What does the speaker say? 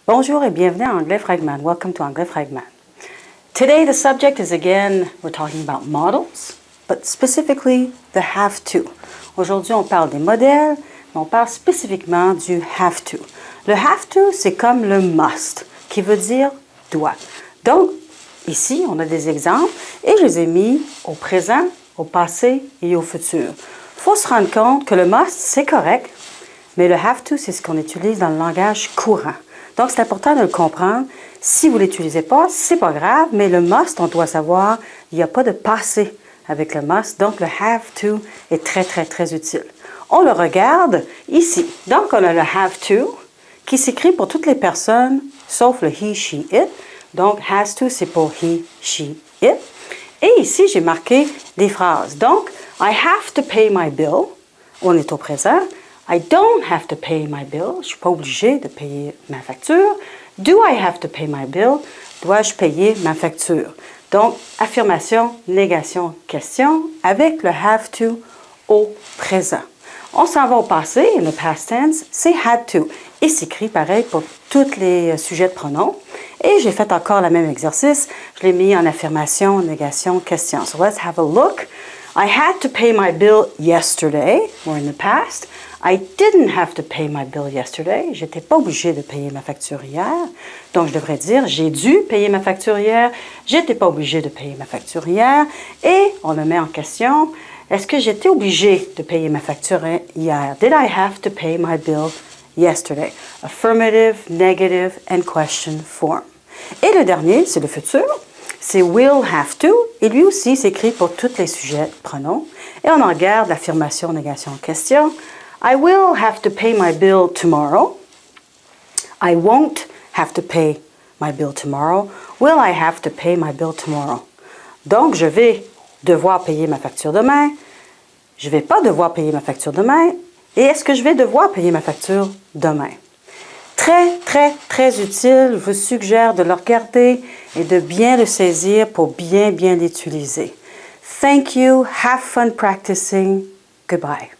Bonjour et bienvenue à Anglais Fragment. Welcome to Anglais Fragment. Today the subject is again, we're talking about models, but specifically the have to. Aujourd'hui, on parle des modèles, mais on parle spécifiquement du have to. Le have to, c'est comme le must, qui veut dire doit. Donc, ici, on a des exemples et je les ai mis au présent, au passé et au futur. Il faut se rendre compte que le must, c'est correct, mais le have to, c'est ce qu'on utilise dans le langage courant. Donc, c'est important de le comprendre. Si vous ne l'utilisez pas, c'est pas grave, mais le must, on doit savoir, il n'y a pas de passé avec le must. Donc, le have to est très, très, très utile. On le regarde ici. Donc, on a le have to qui s'écrit pour toutes les personnes, sauf le he, she, it. Donc, has to, c'est pour he, she, it. Et ici, j'ai marqué des phrases. Donc, I have to pay my bill. On est au présent. I don't have to pay my bill. Je ne suis pas obligée de payer ma facture. Do I have to pay my bill? Dois-je payer ma facture? Donc, affirmation, négation, question avec le have to au présent. On s'en va au passé, le past tense, c'est had to. Et s'écrit pareil pour tous les sujets de pronoms. Et j'ai fait encore le même exercice. Je l'ai mis en affirmation, négation, question. So let's have a look. I had to pay my bill yesterday, or in the past. I didn't have to pay my bill yesterday. Je n'étais pas obligée de payer ma facture hier. Donc, je devrais dire, j'ai dû payer ma facture hier. J'étais pas obligée de payer ma facture hier. Et on le met en question. Est-ce que j'étais obligée de payer ma facture hier? Did I have to pay my bill yesterday? Affirmative, negative, and question form. Et le dernier, c'est le futur. C'est will have to. Et lui aussi s'écrit pour tous les sujets de pronoms. Et on en regarde l'affirmation, négation, question. I will have to pay my bill tomorrow. I won't have to pay my bill tomorrow. Will I have to pay my bill tomorrow? Donc, je vais devoir payer ma facture demain. Je ne vais pas devoir payer ma facture demain. Et est-ce que je vais devoir payer ma facture demain? Très, très, très utile. Je vous suggère de le regarder et de bien le saisir pour bien l'utiliser. Thank you. Have fun practicing. Goodbye.